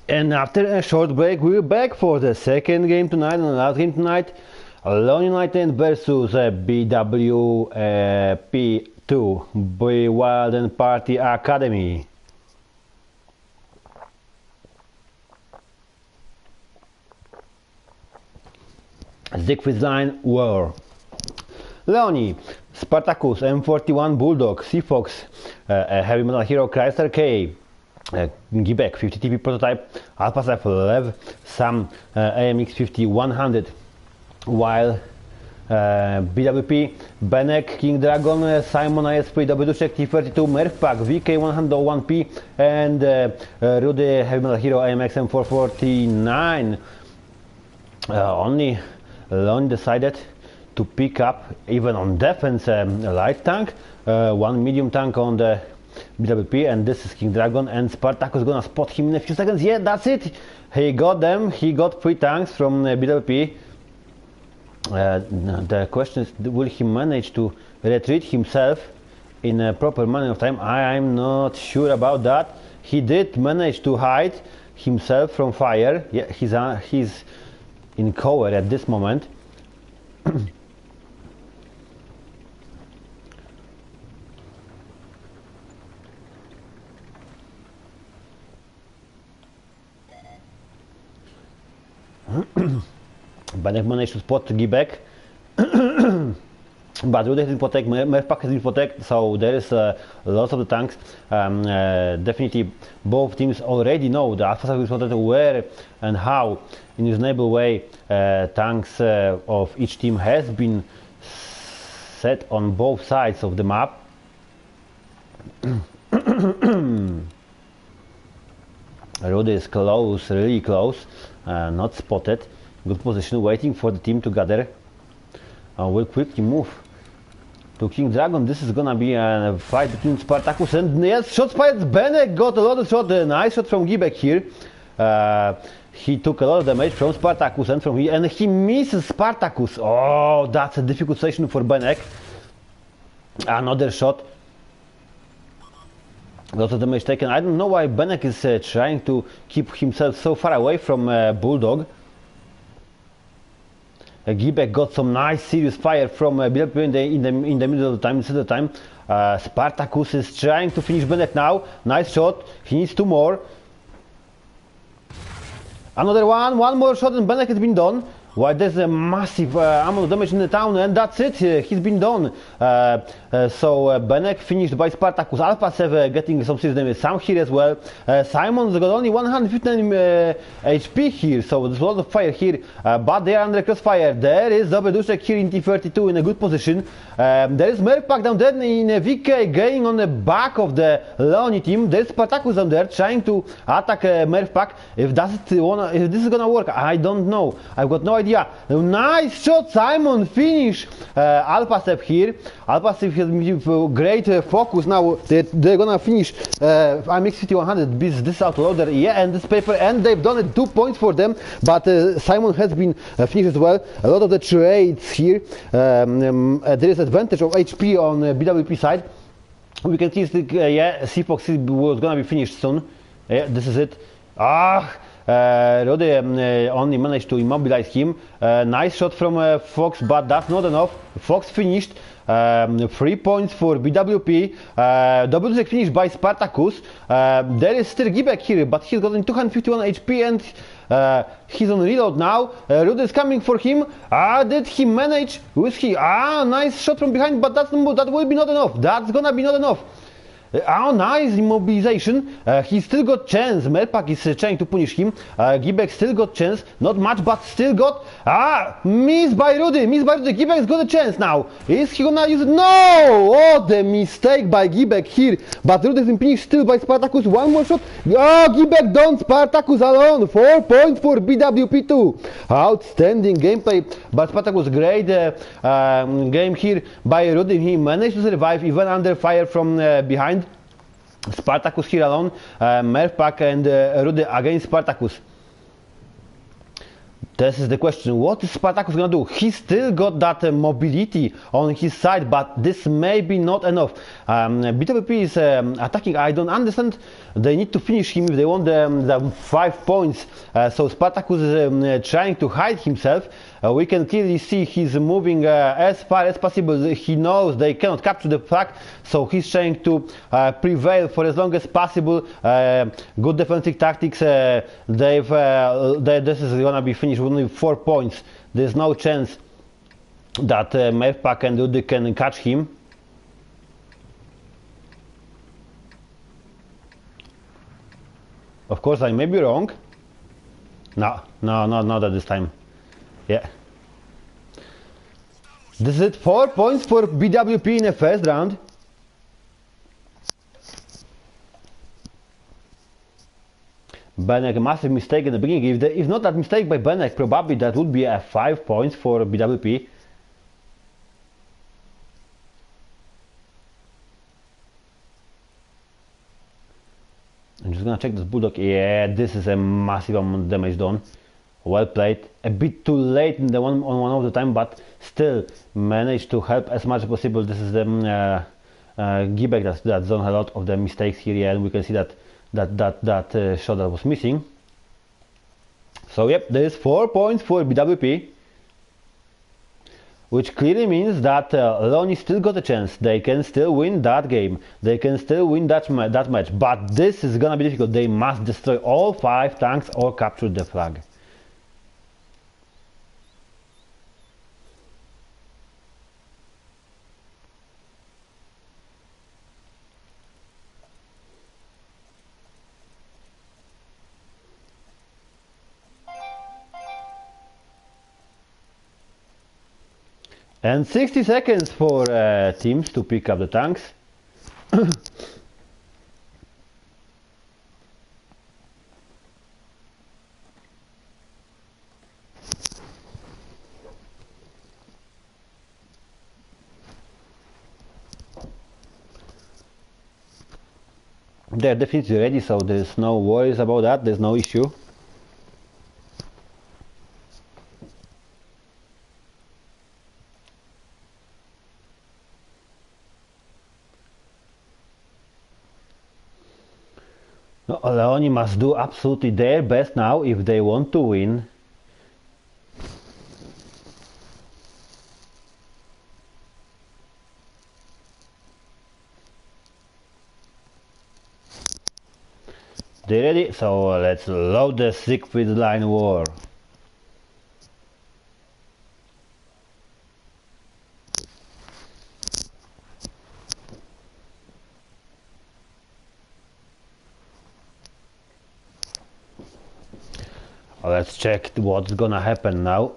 And after a short break, we're back for the second game tonight and the last game tonight. Lone United versus BWP2, Be Wild and Party Academy. Siegfried's line war. Leoni, Spartacus, M41 Bulldog, Seafox, Heavy Metal Hero, Chrysler K, Gibek 50 TP prototype, Alpha Cypher Lev, Sam AMX 50 100, while BWP, Benek, King Dragon, Simon ISP, Wduszek T32, Merfpak, VK 101P, and Rudy Heavy Metal Hero AMX M449. Only Lone decided to pick up, even on defense, a light tank, one medium tank on the BWP, and this is King Dragon, and Spartacus gonna spot him in a few seconds. Yeah, that's it. He got them. He got 3 tanks from BWP. The question is, will he manage to retreat himself in a proper manner of time? I'm not sure about that. He did manage to hide himself from fire. Yeah, he's in cover at this moment. Benek managed to spot Gibek, but Rudy has been protected, Merfpak has been protected, so there is lots of the tanks. Definitely both teams already know the Alpha is protected where and how in a reasonable way tanks of each team has been set on both sides of the map. Rudy is close, really close, not spotted. Good position, waiting for the team to gather. We'll quickly move to King Dragon. This is gonna be a fight between Spartacus and, yes, shots fired. Benek got a lot of shot, a nice shot from Gibek here. He took a lot of damage from Spartacus and from here, and he misses Spartacus. Oh, that's a difficult session for Benek. Another shot. Lots of damage taken. I don't know why Benek is trying to keep himself so far away from Bulldog. Gibek got some nice serious fire from BWP in the middle of the time. This is the time. Spartacus is trying to finish Benek now. Nice shot. He needs 2 more. Another one more shot and Benek has been done. Why, there's a massive amount of damage in the town, and that's it. He's been done. So Benek finished by Spartacus. Alpha 7 getting some serious damage. Sam here as well. Simon's got only 159 HP here, so there's a lot of fire here, but they are under crossfire. There is Wduszek here in T32 in a good position. There is Merfpak down there in VK going on the back of the Leoni team. There's Spartacus down there trying to attack Merfpak. If this is gonna work, I don't know. I've got no idea. Nice shot, Simon. Finish Alpha Step here. Alpha Step has great focus now. They're gonna finish IMX 5100. This autoloader, yeah, and this paper, and they've done it. 2 points for them. But Simon has been finished as well. A lot of the trades here. There is advantage of HP on BWP side. We can see, yeah, Seafox was gonna be finished soon. Yeah, this is it. Rudy only managed to immobilize him. Nice shot from Fox, but that's not enough. Fox finished. 3 points for BWP. Wduszek finished by Spartacus. There is still Gibek here, but he's got 251 HP and he's on reload now. Rudy is coming for him. Did he manage? Who is he? Nice shot from behind, but that will be not enough. That's gonna be not enough. Nice immobilization. He still got chance. Merfpak is trying to punish him. Gibek still got chance. Not much, but still got. Missed by Rudy. Gibek's got a chance now. Is he gonna use it? No! Oh, the mistake by Gibek here. But Rudy's been finished still by Spartacus. One more shot. Gibek done. Spartacus alone. 4 points for BWP2. Outstanding gameplay. But Spartacus, great game here by Rudy. He managed to survive even under fire from behind. Spartacus here alone, Merfpak and Rudy against Spartacus. This is the question. What is Spartacus gonna do? He still got that mobility on his side, but this may be not enough. BWP is attacking. I don't understand. They need to finish him if they want the 5 points. So Spartacus is trying to hide himself. We can clearly see he's moving as far as possible. He knows they cannot capture the flag, so he's trying to prevail for as long as possible. Good defensive tactics. This is gonna be finished with only 4 points. There's no chance that Merpak and Rudy can catch him. Of course, I may be wrong. No, not at this time. Yeah. This is it. 4 points for BWP in the first round. Benek, a massive mistake in the beginning. If not that mistake by Benek, probably that would be a 5 points for BWP. I'm just gonna check this Bulldog. Yeah, this is a massive amount of damage done. Well played. A bit too late in the one of the time, but still managed to help as much as possible. This is the Gibek that's done a lot of the mistakes here, yeah, and we can see that shot that was missing. So yep, there is 4 points for BWP, which clearly means that Leoni still got a chance. They can still win that game. They can still win that match. But this is gonna be difficult. They must destroy all 5 tanks or capture the flag. And 60 seconds for teams to pick up the tanks. They're definitely ready, so there's no worries about that, there's no issue. No, Leoni must do absolutely their best now if they want to win. They ready? So let's load the Siegfried Line War. Let's check what's gonna happen now.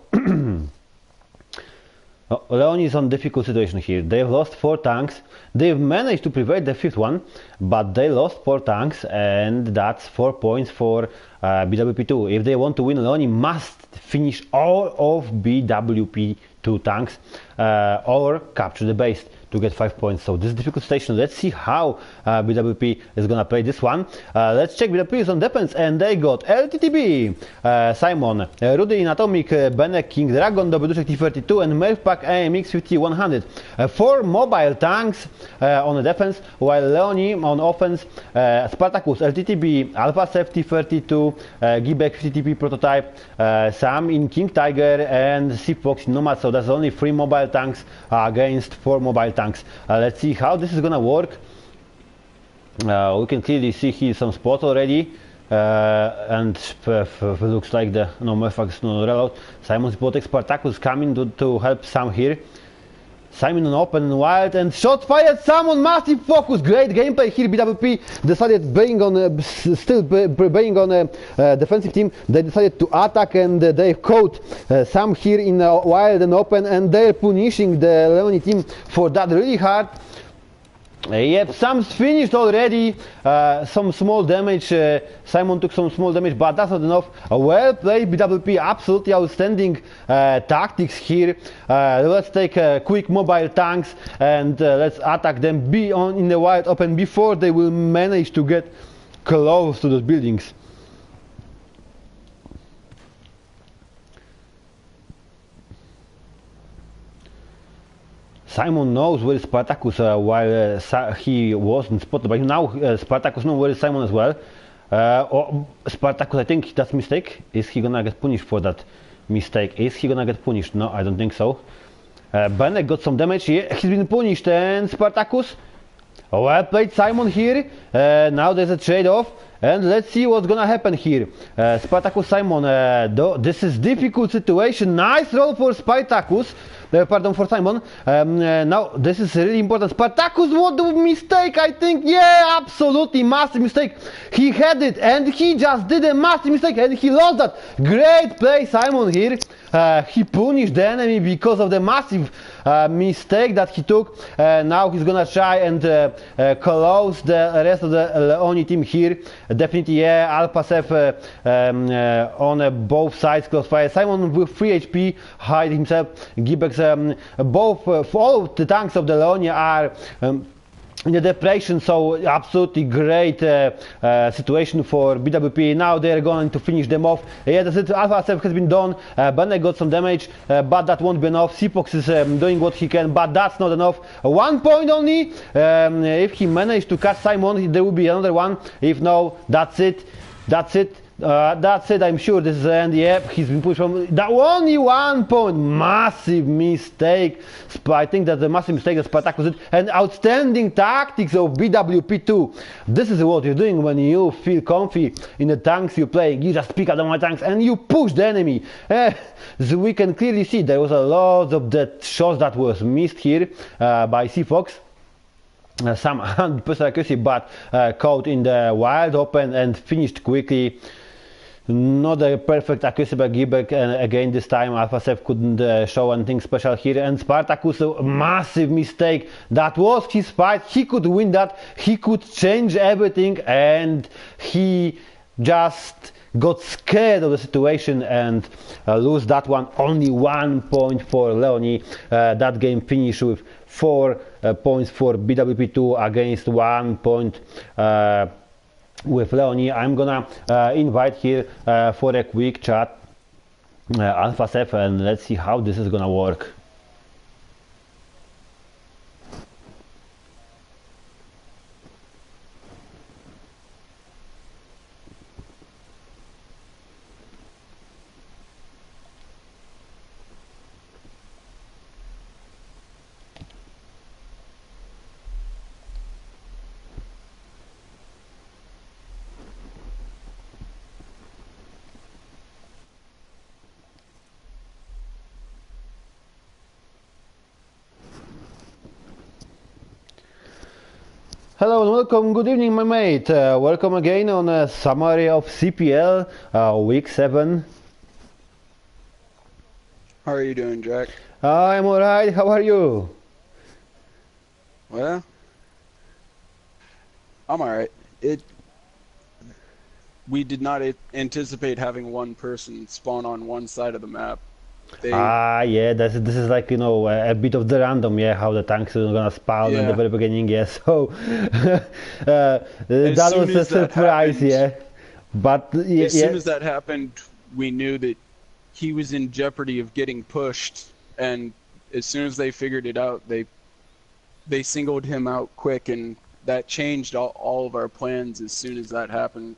Leoni is on difficult situation here. They've lost 4 tanks. They've managed to prevail the 5th one, but they lost 4 tanks, and that's 4 points for BWP2. If they want to win, Leoni must finish all of BWP2 tanks or capture the base to get 5 points. So this is difficult station. Let's see how BWP is gonna play this one. Let's check BWP is on defense, and they got LTTB, Simon, Rudy in Atomic, Benek, King Dragon, Dobyduszek T32, and Merpak AMX 5100. 4 mobile tanks on the defense, while Leoni on offense, Spartacus, LTTB, Alpha Sef T32, Gibek 50TP prototype, Sam in King Tiger, and Seafox in Nomad. So that's only 3 mobile tanks against 4 mobile tanks. Let's see how this is gonna work. We can clearly see here some spots already, and looks like the Merpak is no reload. Simon's Botek Spartacus coming to help Sam here. Simon on open and wild, and shot fired. Sam on massive focus. Great gameplay here. BWP decided being on a defensive team. They decided to attack, and they caught Sam here in wild and open, and they're punishing the Leoni team for that really hard. Yep, Sam's finished already. Some small damage. Simon took some small damage, but that's not enough. Well played, BWP. Absolutely outstanding tactics here. Let's take quick mobile tanks and let's attack them. Be on in the wide open before they will manage to get close to those buildings. Simon knows where is Spartacus while he wasn't spotted, but now Spartacus knows where is Simon as well. Or Spartacus, I think that's a mistake. Is he gonna get punished for that mistake? Is he gonna get punished? No, I don't think so. Benek got some damage. Yeah, he's been punished, and Spartacus. Well played, Simon here. Now there's a trade-off, and let's see what's gonna happen here. Spartacus, Simon. This is difficult situation. Nice roll for Spartacus. Pardon, for Simon. Now this is really important. Spartacus, what the mistake? I think, yeah, absolutely massive mistake. He had it, and he just did a massive mistake, and he lost that. Great play, Simon here. He punished the enemy because of the massive mistake that he took. Now he's gonna try and close the rest of the Leoni team here. Definitely, yeah, Alpasev on both sides, close fire. Simon with 3 HP, hide himself. Gibex, both all of the tanks of the Leoni are in the depression, so absolutely great situation for BWP. Now they're going to finish them off. Yeah, that's it. Alpha 7 has been done. Benek got some damage, but that won't be enough. Cpox is doing what he can, but that's not enough. 1 point only. If he managed to catch Simon, there will be another one. If no, that's it. That's it. That's it, I'm sure this is the end. Yep, he's been pushed from that. Only 1 point. Massive mistake. I think that's a massive mistake that Spartacus did. And outstanding tactics of BWP2. This is what you're doing when you feel comfy in the tanks you play. You just pick up the one tanks and you push the enemy. So we can clearly see there was a lot of that shots that was missed here by CFox. Some 100% accuracy, but caught in the wide open and finished quickly. Not a perfect accuracy by Gibek, and again this time Alphasev couldn't show anything special here. And Spartacus, a massive mistake. That was his fight. He could win that. He could change everything, and he just got scared of the situation and lose that one. Only 1 point for Leoni. That game finished with 4 points for BWP2 against 1 point with Leoni. I'm gonna invite here for a quick chat Alphasev, and let's see how this is gonna work. Hello and welcome, good evening my mate. Welcome again on a summary of CPL week 7. How are you doing, Jack? I'm alright, how are you? Well, I'm alright. We did not anticipate having one person spawn on one side of the map. Yeah, this is like, you know, a bit of the random, yeah, how the tanks are gonna spawn in the very beginning, yeah, so that was a surprise, happened, yeah. But as soon as that happened, we knew that he was in jeopardy of getting pushed, and as soon as they figured it out, they singled him out quick, and that changed all of our plans as soon as that happened.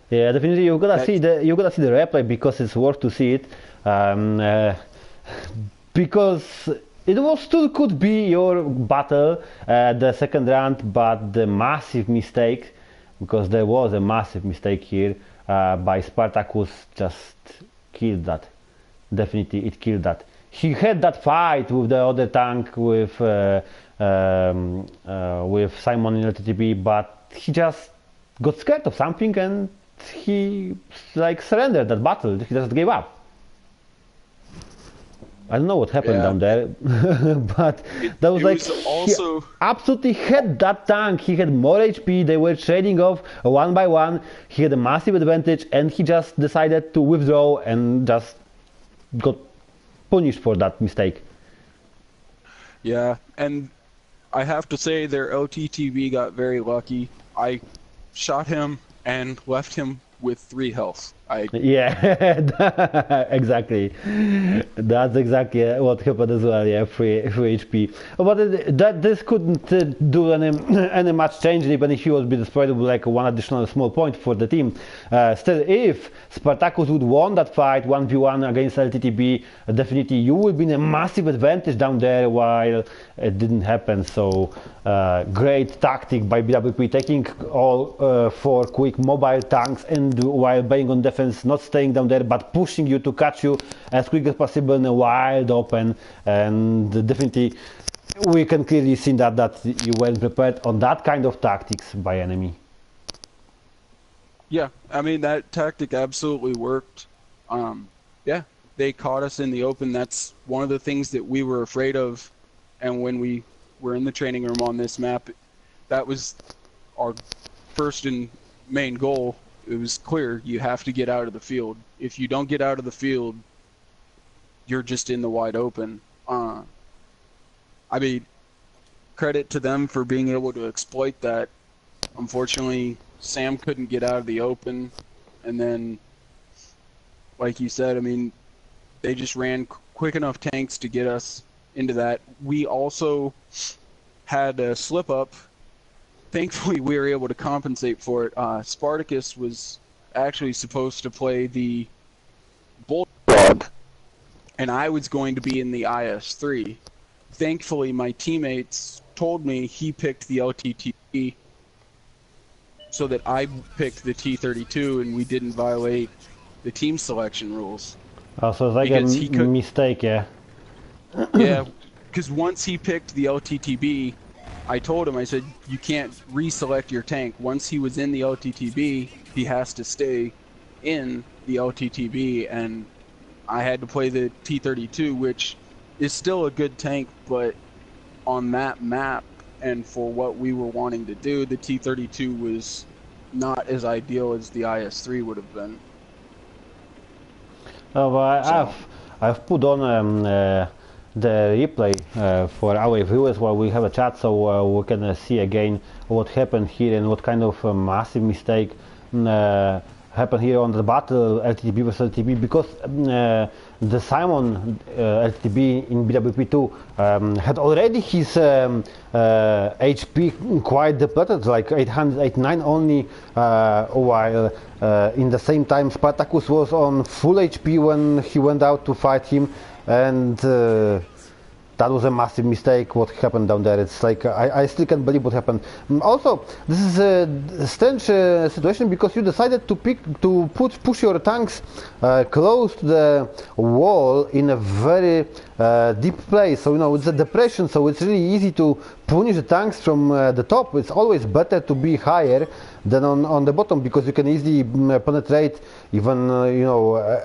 Yeah, definitely you gotta see the replay because it's worth to see it. Because it still could be your battle the second round, but the massive mistake, because there was a massive mistake here by Spartacus, just killed that. Definitely it killed that. He had that fight with the other tank with Simon in LTTP, but he just got scared of something and he like surrendered that battle. He just gave up. I don't know what happened down there, but that was like also... he absolutely had that tank. He had more HP. They were trading off one by one. He had a massive advantage, and he just decided to withdraw and just got punished for that mistake. Yeah, and I have to say their LTTV got very lucky. I shot him and left him with 3 health. Yeah, exactly. That's exactly what happened as well. Yeah, free HP. But this couldn't do any much change, even if he was be destroyed with like one additional small point for the team. Still, if Spartacus would won that fight 1v1 against LTTB, definitely you would be in a massive advantage down there. While it didn't happen, so great tactic by BWP, taking all 4 quick mobile tanks and while being on defense, not staying down there but pushing you to catch you as quick as possible in a wide open. And definitely we can clearly see that you weren't prepared on that kind of tactics by enemy. Yeah, I mean, that tactic absolutely worked. Yeah, they caught us in the open. That's one of the things that we were afraid of. And when we were in the training room on this map, that was our first and main goal. It was clear, you have to get out of the field. If you don't get out of the field, you're just in the wide open. I mean, credit to them for being able to exploit that. Unfortunately, Sam couldn't get out of the open, and then, like you said, I mean, they just ran quick enough tanks to get us into that. We also had a slip up. Thankfully, we were able to compensate for it. Spartacus was actually supposed to play the Bulldog, and I was going to be in the IS-3. Thankfully, my teammates told me he picked the LTTB, so that I picked the T-32, and we didn't violate the team selection rules. Oh, so it's like a mistake, yeah. Yeah, because once he picked the LTTB, I told him, I said, you can't reselect your tank. Once he was in the LTTB, he has to stay in the LTTB, and I had to play the T-32, which is still a good tank, but on that map and for what we were wanting to do, the T-32 was not as ideal as the IS-3 would have been. Oh, well, I've put on the replay for our viewers while we have a chat, so we can see again what happened here and what kind of massive mistake happened here on the battle LTTB versus LTTB, because the Simon LTTB in BWP2 had already his HP quite depleted, like 889 only, while in the same time Spartacus was on full HP when he went out to fight him, and that was a massive mistake what happened down there. It's like I still can't believe what happened. Also, this is a strange situation, because you decided to push your tanks close to the wall in a very deep place. So it's a depression, so it's really easy to punish the tanks from the top. It's always better to be higher than on the bottom, because you can easily penetrate even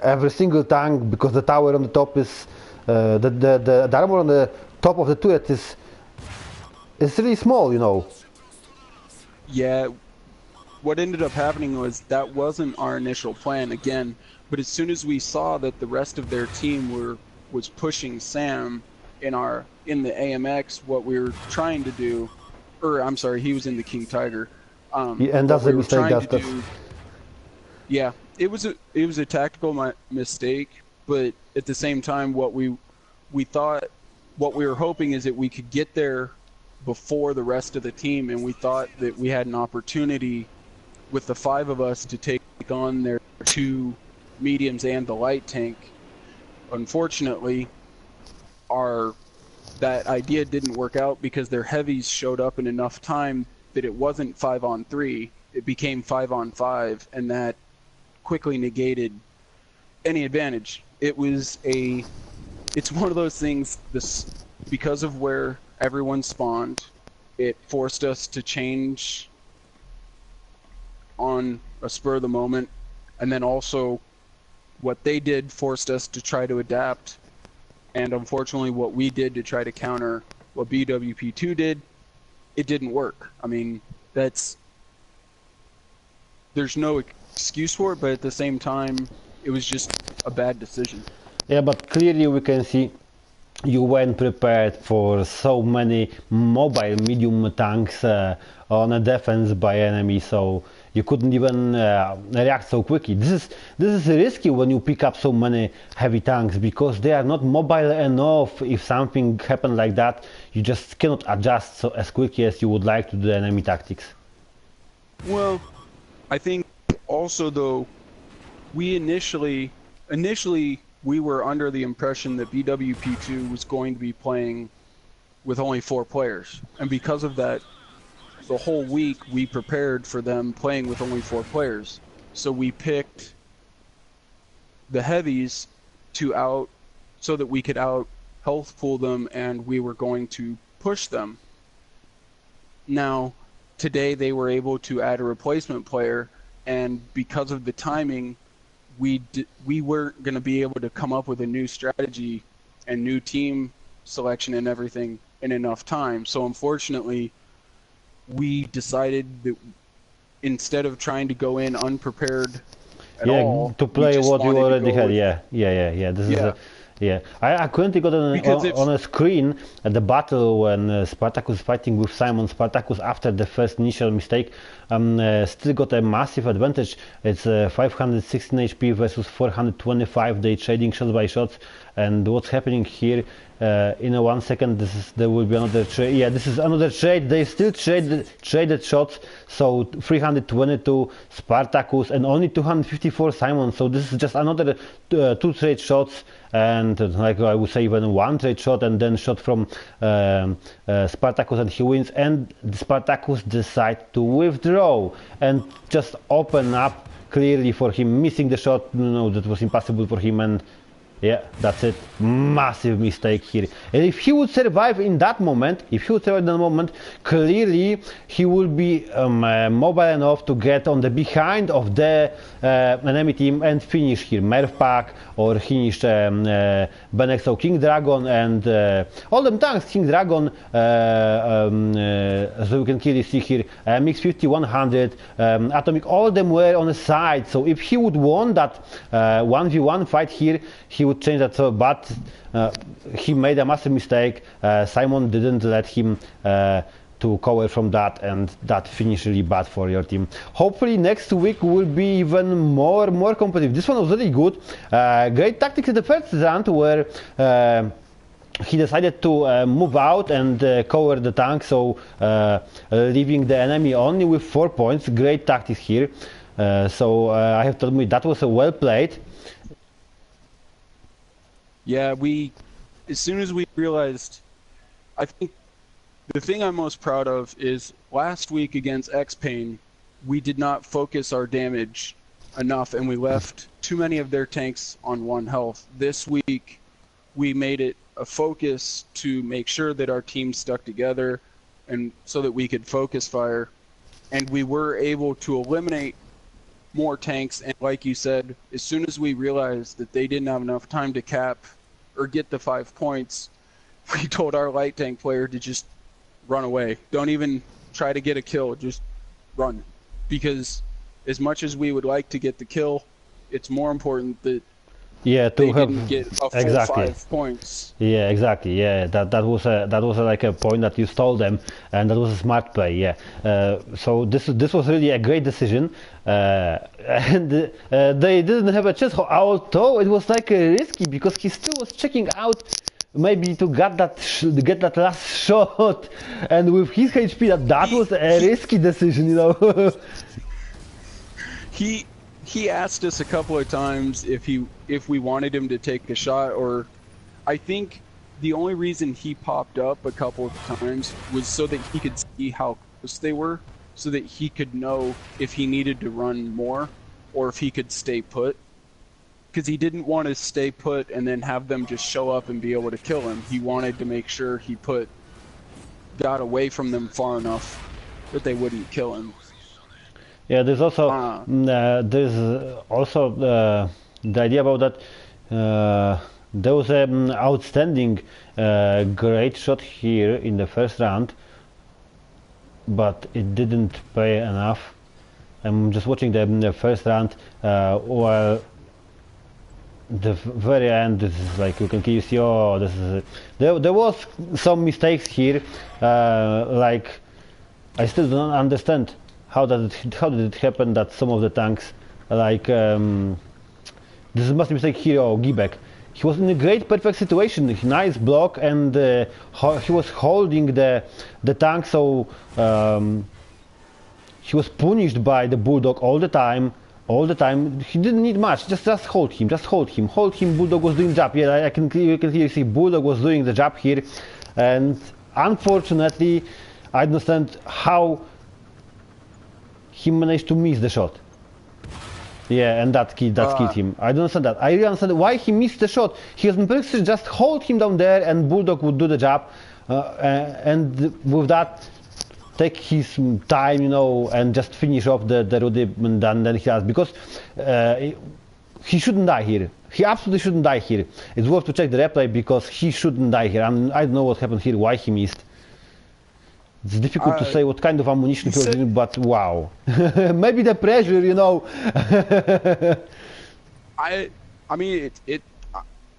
every single tank, because the tower on the top is the armor on the top of the turret is really small, Yeah, what ended up happening was that wasn't our initial plan again, but as soon as we saw that the rest of their team was pushing Sam in the AMX, what we were trying to do, or I'm sorry, he was in the King Tiger. Yeah, and that's the mistake. Yeah, it was a tactical mistake. But at the same time, what we were hoping is that we could get there before the rest of the team, and we thought that we had an opportunity with the 5 of us to take on their 2 mediums and the light tank. Unfortunately, that idea didn't work out, because their heavies showed up in enough time that it wasn't 5-on-3, it became 5-on-5, and that quickly negated any advantage. It's one of those things, because of where everyone spawned, it forced us to change on a spur of the moment, and then also what they did forced us to try to adapt, and unfortunately what we did to try to counter what BWP2 did, it didn't work. I mean, there's no excuse for it, but at the same time, it was just a bad decision. Yeah, but clearly we can see you weren't prepared for so many mobile medium tanks on a defense by enemy, so you couldn't even react so quickly. This is risky when you pick up so many heavy tanks because they are not mobile enough. If something happened like that, you just cannot adjust so as quickly as you would like to the enemy tactics. Well, I think also though, we initially we were under the impression that BWP2 was going to be playing with only 4 players, and because of that, the whole week we prepared for them playing with only 4 players. So we picked the heavies so that we could out health pool them, and we were going to push them. Now, today they were able to add a replacement player, and because of the timing, we weren't going to be able to come up with a new strategy and new team selection and everything in enough time. So unfortunately, we decided that instead of trying to go in unprepared at all, to play what you already had. This is yeah. I currently got on a screen at the battle when Spartacus fighting with Simon. Spartacus, after the first initial mistake, still got a massive advantage. It's 516 HP versus 425. They trading shots by shots. And what's happening here? In 1 second, there will be another trade. Yeah, this is another trade. They still traded shots. So 322 Spartacus and only 254 Simon. So this is just another 2 trade shots, and like I would say even 1 trade shot and then shot from Spartacus, and he wins. And Spartacus decide to withdraw and just open up clearly for him, missing the shot. No, that was impossible for him. And yeah, that's it. Massive mistake here. And if he would survive in that moment, clearly he would be mobile enough to get on the behind of the enemy team and finish here Merv Pack, or finish Benek. So King Dragon and all them tanks, King Dragon, as you can clearly see here, Mix 5100, Atomic, all them were on the side. So if he would won that 1v1 fight here, he would change that. So, but he made a massive mistake. Simon didn't let him to cover from that, and that finished really bad for your team. Hopefully next week will be even more competitive. This one was really good. Great tactics in the first round where he decided to move out and cover the tank, so leaving the enemy only with 4 points. Great tactics here. So I have to admit that was well played. Yeah, as soon as we realized, I think the thing I'm most proud of is last week against X-Pain, we did not focus our damage enough, and we left too many of their tanks on 1 health. This week, we made it a focus to make sure that our team stuck together, and so that we could focus fire, and we were able to eliminate more tanks. And like you said, as soon as we realized that they didn't have enough time to cap or get the 5 points, we told our light tank player to just run away. Don't even try to get a kill, just run. Because as much as we would like to get the kill, it's more important that they didn't get a full 5 points. Yeah, exactly. Yeah, that was like a point that you stole them, and that was a smart play. Yeah. So this was really a great decision, and they didn't have a chance. Although it was like risky, because he still was checking out maybe to get that last shot, and with his HP, that was a risky decision, you know. He asked us a couple of times if we wanted him to take a shot, or I think the only reason he popped up a couple of times was so that he could see how close they were, so that he could know if he needed to run more or if he could stay put. Because he didn't want to stay put and then have them just show up and be able to kill him. He wanted to make sure he got away from them far enough that they wouldn't kill him. Yeah, there's also the idea about that. There was an outstanding great shot here in the first round, but it didn't pay enough. I'm just watching the first round while the very end. This is like you can see. Oh, this is there was some mistakes here. Like I still don't understand how did it happen that some of the tanks, like this must be mistake here, or Gibek. He was in a great perfect situation, nice block, and he was holding the tank, so he was punished by the Bulldog all the time. All the time. He didn't need much. Just hold him. Hold him. Bulldog was doing the job. Yeah, you can clearly see Bulldog was doing the job here, and unfortunately, I don't understand how he managed to miss the shot. Yeah, and that killed him. I don't understand that. I really understand why he missed the shot. He was basically just hold him down there, and Bulldog would do the job, and with that, take his time, you know, and just finish off the Rudy, and then he has, because he shouldn't die here. He absolutely shouldn't die here. It's worth to check the replay because he shouldn't die here. I don't know what happened here, why he missed. It's difficult to say what kind of ammunition he was using, but wow. Maybe the pressure, you know. I mean,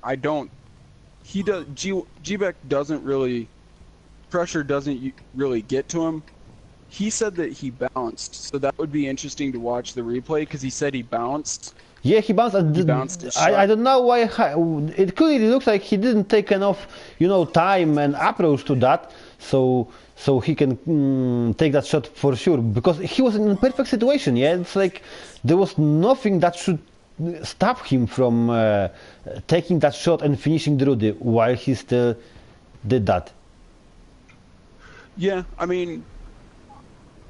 I don't. He does. Gbek doesn't really. Pressure doesn't really get to him. He said that he bounced, so that would be interesting to watch the replay because he said he bounced. Yeah, he bounced. I don't know why. It clearly looks like he didn't take enough, you know, time and approach to that, so he can take that shot for sure, because he was in a perfect situation. Yeah, it's like there was nothing that should stop him from taking that shot and finishing the Rudy while he still did that. Yeah, I mean,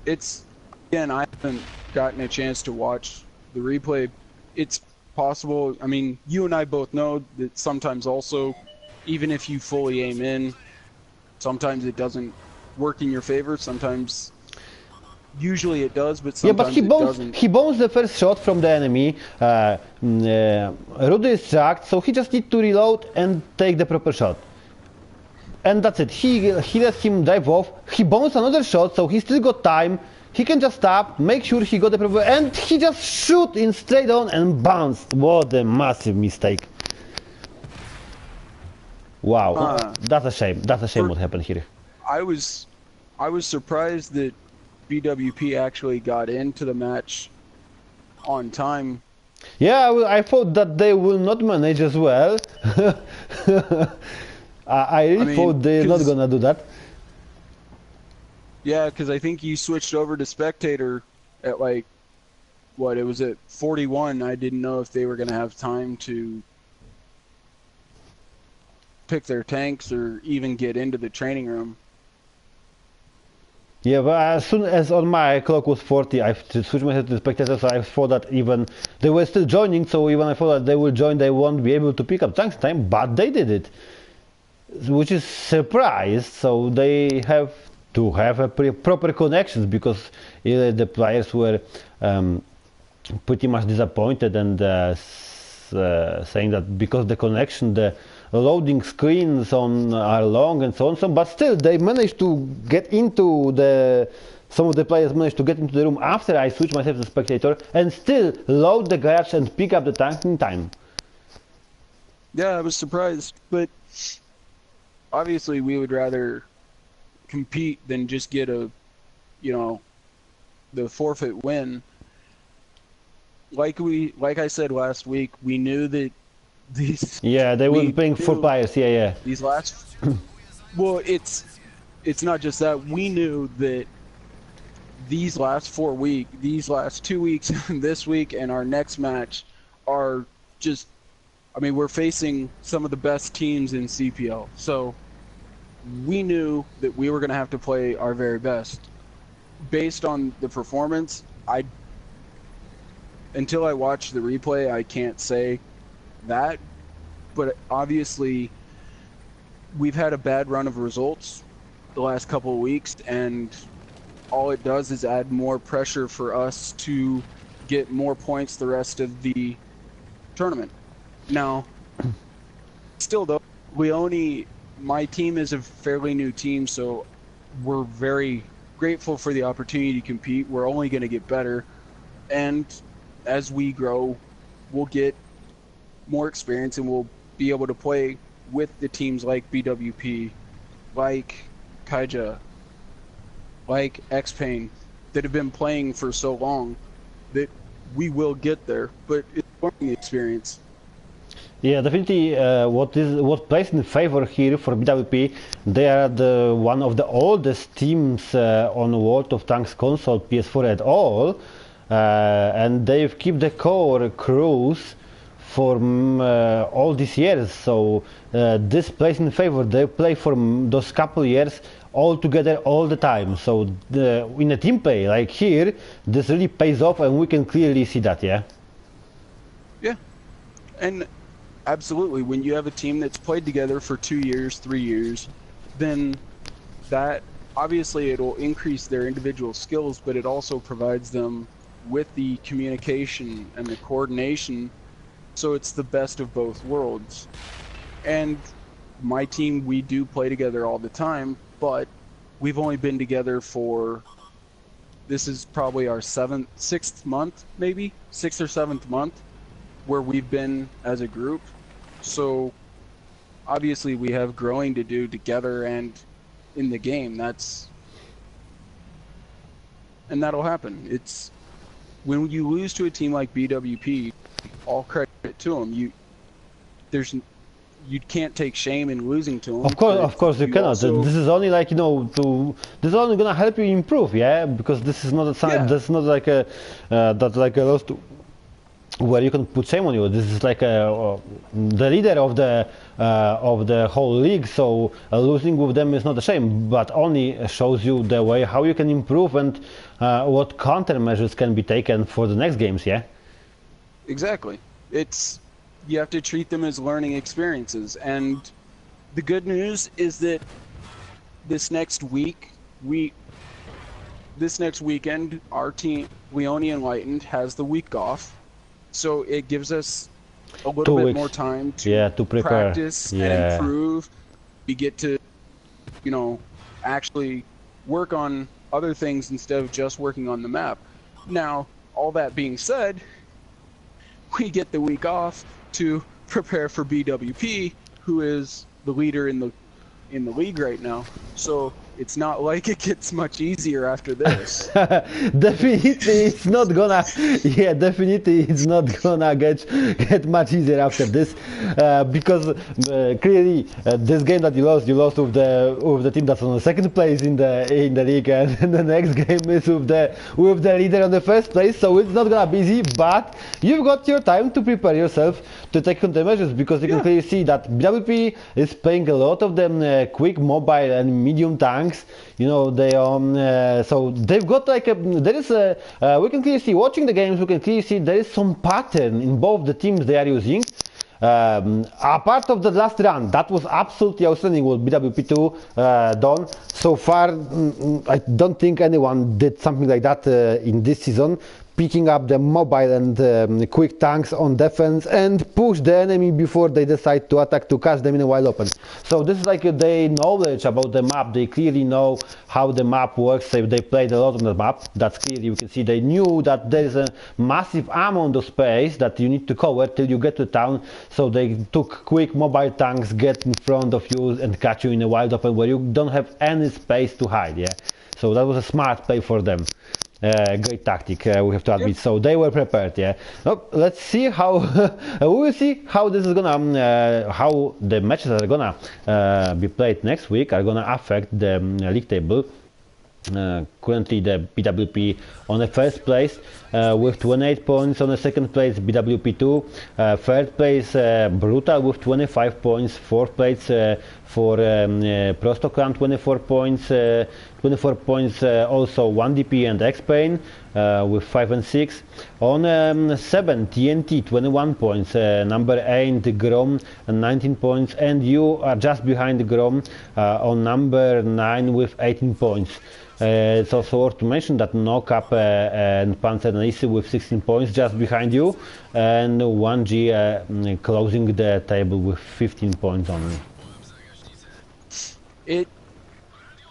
it's, again, I haven't gotten a chance to watch the replay. It's possible, I mean, you and I both know that sometimes also, even if you fully aim in, sometimes it doesn't work in your favor, sometimes, usually it does, but sometimes it doesn't. He bounced the first shot from the enemy, Rudy is tracked, so he just needs to reload and take the proper shot. And that's it. He let him dive off. He bounced another shot, so he still got time. He can just stop, make sure he got the proper, and he just shoot in straight on and bounced. What a massive mistake! Wow, that's a shame. That's a shame what happened here. I was surprised that BWP actually got into the match on time. Yeah, I thought that they will not manage as well. I really thought they're not gonna do that. Yeah, because I think you switched over to spectator at like, what, it was at 41. I didn't know if they were gonna have time to pick their tanks or even get into the training room. Yeah, but as soon as on my clock was 40, I switched myself to the spectator, so I thought that even they were still joining, so even I thought that they will join, they won't be able to pick up tanks time, but they did it. Which is surprised, so they have to have a proper connections, because the players were pretty much disappointed and saying that because the connection, the loading screens are long and so on, but still they managed to get into some of the players managed to get into the room after I switched myself to spectator and still load the garage and pick up the tank in time. Yeah, I was surprised, but obviously we would rather compete than just get the forfeit win. Like I said last week, we knew that these. Yeah, they were playing 4 players. Yeah. These last. Well, it's not just that. We knew that these last 2 weeks, this week, and our next match are just. I mean, we're facing some of the best teams in CPL, so we knew that we were going to have to play our very best. Based on the performance, until I watch the replay, I can't say that, but obviously we've had a bad run of results the last couple of weeks, and all it does is add more pressure for us to get more points the rest of the tournament. Now, still though, my team is a fairly new team, so we're very grateful for the opportunity to compete. We're only going to get better, and as we grow, we'll get more experience and we'll be able to play with the teams like BWP, like Kaija, like X-Pain, that have been playing for so long that we will get there, but it's a learning experience. Yeah, definitely. What plays in favor here for BWP? They are one of the oldest teams on World of Tanks console PS4 at all, and they've kept the core crews for all these years. So this plays in favor. They play for those couple years all together all the time. So in a team play like here, this really pays off, and we can clearly see that. Yeah. Yeah, and absolutely, when you have a team that's played together for 2 years, 3 years, then that obviously it'll increase their individual skills, but it also provides them with the communication and the coordination, so it's the best of both worlds. And my team, we do play together all the time, but we've only been together for, this is probably our sixth month, maybe 6th or 7th month where we've been as a group. So obviously we have growing to do together and in the game. And that'll happen. It's when you lose to a team like BWP, all credit to them. You can't take shame in losing to them. Of course you cannot. Also, this is only like, this is only gonna help you improve, yeah. Because this is not that's not like a loss to where you can put shame on you. This is like the leader of the whole league, so losing with them is not a shame, but only shows you the way how you can improve and what countermeasures can be taken for the next games. Yeah. Exactly. You have to treat them as learning experiences, and the good news is that this next weekend, our team, Leone Enlightened, has the week off. So it gives us a little bit more time to prepare. Practice and improve. We get to, actually work on other things instead of just working on the map. Now, all that being said, we get the week off to prepare for BWP, who is the leader in the league right now. So it's not like it gets much easier after this. Definitely it's not gonna get much easier after this, because clearly this game that you lost with the team that's on the second place in the league, and the next game is with the leader on the first place, so it's not gonna be easy, but you've got your time to prepare yourself to take countermeasures, because you can clearly see that BWP is playing a lot of them quick mobile and medium tanks. They so they've got like we can clearly see, watching the games, we can clearly see there is some pattern in both the teams they are using. Apart of the last run, that was absolutely outstanding what BWP2 done. So far, I don't think anyone did something like that in this season. Picking up the mobile and quick tanks on defense and push the enemy before they decide to attack, to catch them in a wide open. So this is like their knowledge about the map. They clearly know how the map works. They played a lot on the map. That's clearly, you can see they knew that there is a massive amount of space that you need to cover till you get to town. So they took quick mobile tanks, get in front of you and catch you in a wide open where you don't have any space to hide. Yeah. So that was a smart play for them. Great tactic, we have to admit. Yep. So they were prepared. Yeah. Let's see how we will see how this is gonna, how the matches that are gonna be played next week are gonna affect the league table. Currently the BWP on the first place with 28 points, on the second place BWP2, third place Brutal with 25 points, fourth place for Prostokram 24 points, 24 points also 1DP and X-Pain with 5 and 6. On 7 TNT 21 points, number 8 Grom 19 points, and you are just behind Grom on number 9 with 18 points. It's also worth to mention that Knock-Up and Panzer Nisi with 16 points just behind you, and 1G closing the table with 15 points only.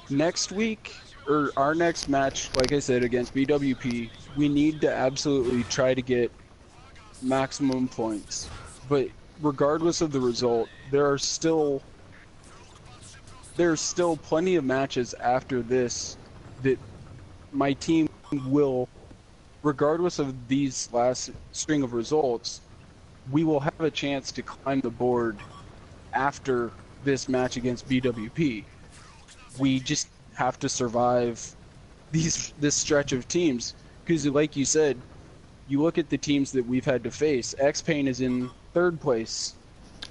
Next week, or our next match, like I said, against BWP, we need to absolutely try to get maximum points. But regardless of the result, there's still plenty of matches after this that my team will, regardless of these last string of results, we will have a chance to climb the board after this match against BWP. We just have to survive this stretch of teams, because like you said, you look at the teams that we've had to face. X-Pain is in 3rd place.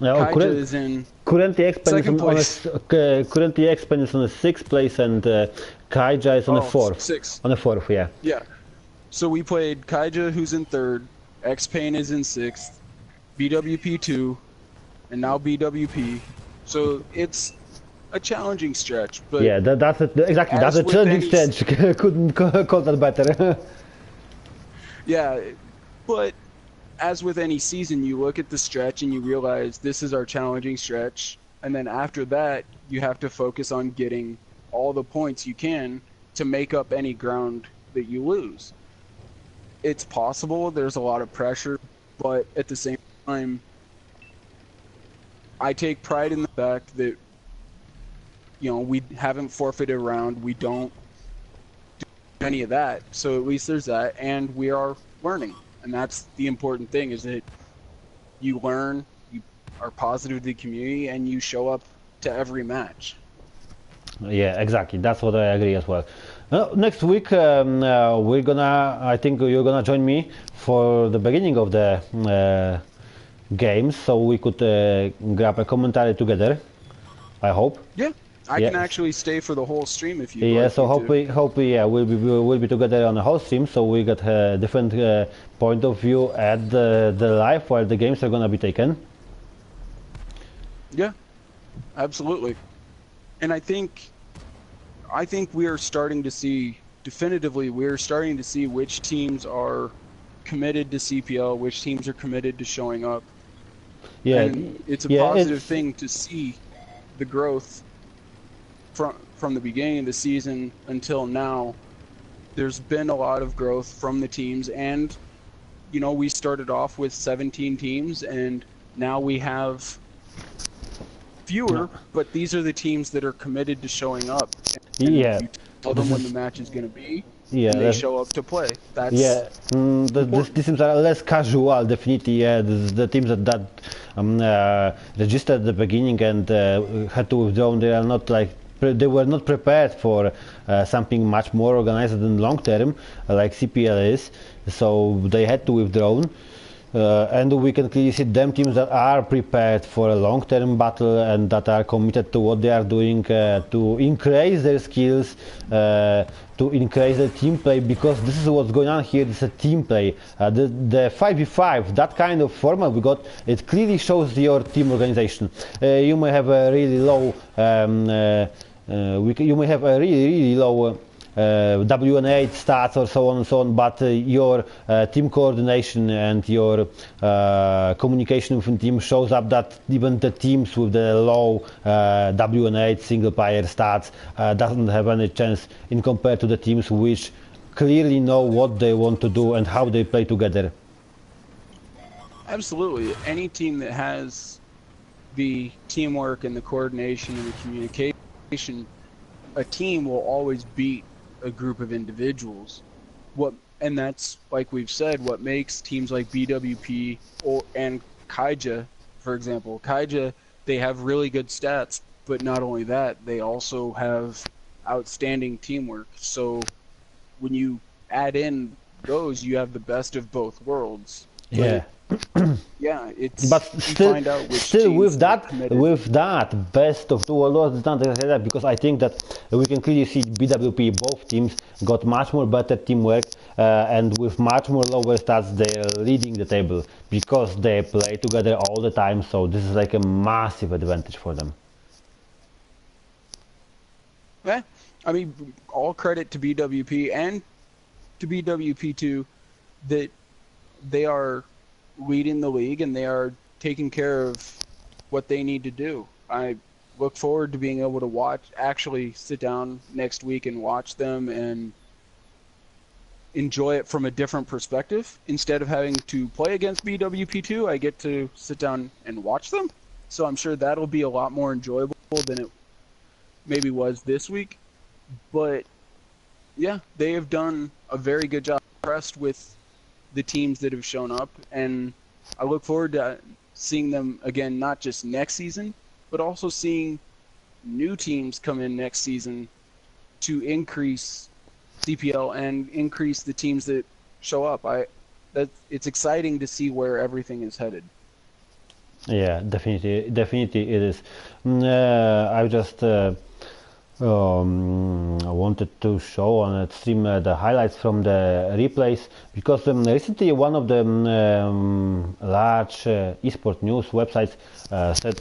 Kaija is in currently X-Pain second place. Currently X-Pain is on the 6th place, and Kaija is on the 4th. 6th. On the 4th, yeah. Yeah. So we played Kaija, who's in 3rd. X-Pain is in 6th. BWP 2, and now BWP. So it's a challenging stretch, but yeah, that's a challenging stretch. Couldn't call that better. Yeah, but as with any season, you look at the stretch and you realize this is our challenging stretch, and then after that, you have to focus on getting all the points you can to make up any ground that you lose. It's possible, there's a lot of pressure, but at the same time, I take pride in the fact that, you know, we haven't forfeited a round, we don't do any of that, so at least there's that, and we are learning, and that's the important thing, is that you learn, you are positive to the community, and you show up to every match. Yeah, exactly, that's what I agree as well. Next week I think you're gonna join me for the beginning of the games, so we could grab a commentary together, I hope. Yeah, I can actually stay for the whole stream if you. Yeah, like so hopefully, yeah, we'll be together on the whole stream, so we got a different point of view at the live while the games are gonna be taken. Yeah, absolutely, and I think we are starting to see definitively. We're starting to see which teams are committed to CPL, which teams are committed to showing up. Yeah, and it's a positive thing to see the growth from the beginning of the season until now. There's been a lot of growth from the teams, and you know, we started off with 17 teams, and now we have fewer, but these are the teams that are committed to showing up. And yeah, you tell them when the match is going to be. Yeah, and they show up to play. That's these teams are less casual, definitely. Yeah, the teams that registered at the beginning and had to withdraw, they are not like they were not prepared for something much more organized and long term, like CPL is. So they had to withdraw. And we can clearly see them teams that are prepared for a long-term battle and that are committed to what they are doing to increase their skills, to increase their team play, because this is what's going on here. This is a team play. The 5v5, that kind of format we got, it clearly shows your team organization. You may have a really low, you may have a really low WN8 stats or so on and so on, but your team coordination and your communication within team shows up that even the teams with the low WN8 single player stats doesn't have any chance in compared to the teams which clearly know what they want to do and how they play together. Absolutely. Any team that has the teamwork and the coordination and the communication, a team will always beat a group of individuals. And that's, like we've said, what makes teams like BWP and Kaija, for example. Kaija, they have really good stats, but not only that, they also have outstanding teamwork. So when you add in those, you have the best of both worlds. Yeah. Yeah, it's but still with that best of two worlds, because I think that we can clearly see BWP, both teams got much more better teamwork and with much more lower stats they're leading the table because they play together all the time, so this is like a massive advantage for them. Yeah, I mean, all credit to BWP and to BWP too, that they are leading the league and they are taking care of what they need to do. I look forward to being able to actually sit down next week and watch them and enjoy it from a different perspective. Instead of having to play against BWP2, I get to sit down and watch them. So I'm sure that'll be a lot more enjoyable than it maybe was this week. But Yeah, they have done a very good job. Impressed with the teams that have shown up, and I look forward to seeing them again, not just next season, but also seeing new teams come in next season to increase CPL and increase the teams that show up. It's exciting to see where everything is headed. Yeah, definitely it is. I just wanted to show on the stream the highlights from the replays, because recently one of the large esport news websites said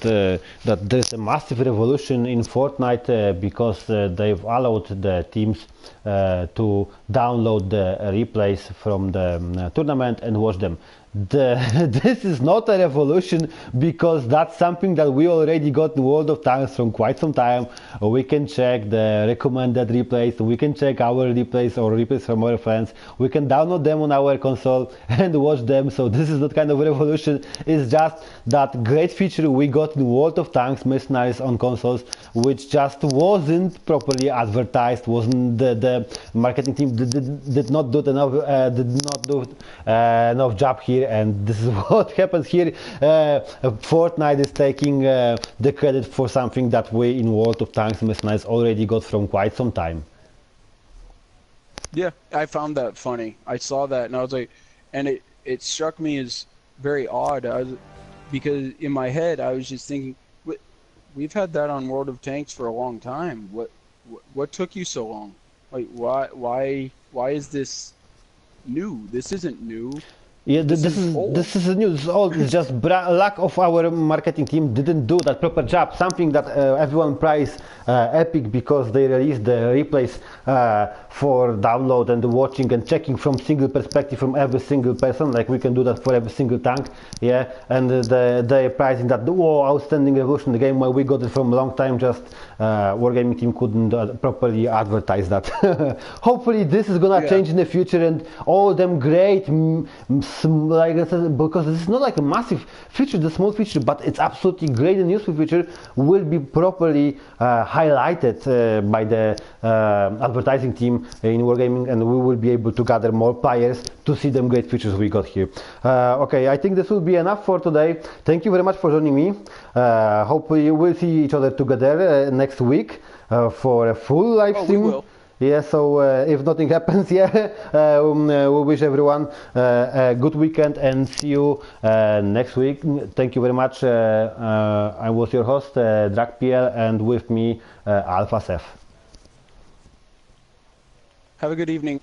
that there's a massive revolution in Fortnite because they've allowed the teams to download the replays from the tournament and watch them. This is not a revolution, because that's something that we already got in World of Tanks from quite some time. We can check the recommended replays, we can check our replays or replays from our friends, we can download them on our console and watch them. So this is not kind of a revolution, it's just that great feature we got in World of Tanks Mercenaries on consoles, which just wasn't properly advertised, wasn't the marketing team did not do enough job here. And this is what happens here. Fortnite is taking the credit for something that we in World of Tanks Mercenaries already got from quite some time. Yeah, I found that funny. I saw that and I was like, and it struck me as very odd. Because in my head I was just thinking, we've had that on World of Tanks for a long time. What took you so long? Like why is this new? This isn't new. Yeah, this is new. This is old. It's just lack of our marketing team didn't do that proper job. Something that everyone praised Epic, because they released the replays for download and watching and checking from single perspective from every single person. Like we can do that for every single tank. Yeah, and they praising that, whoa, outstanding revolution in the game. Where we got it from a long time. Just Wargaming team couldn't properly advertise that. Hopefully this is gonna change in the future, and all them great. Like I said, because this is not like a massive feature, the small feature, but it's absolutely great and useful feature, will be properly highlighted by the advertising team in Wargaming, and we will be able to gather more players to see them great features we got here. Okay, I think this will be enough for today. Thank you very much for joining me. Hopefully we'll see each other together next week for a full live stream. We will. Yeah, so if nothing happens, yeah, we wish everyone a good weekend and see you next week. Thank you very much. I was your host, DragPL, and with me, Alpha Seth. Have a good evening.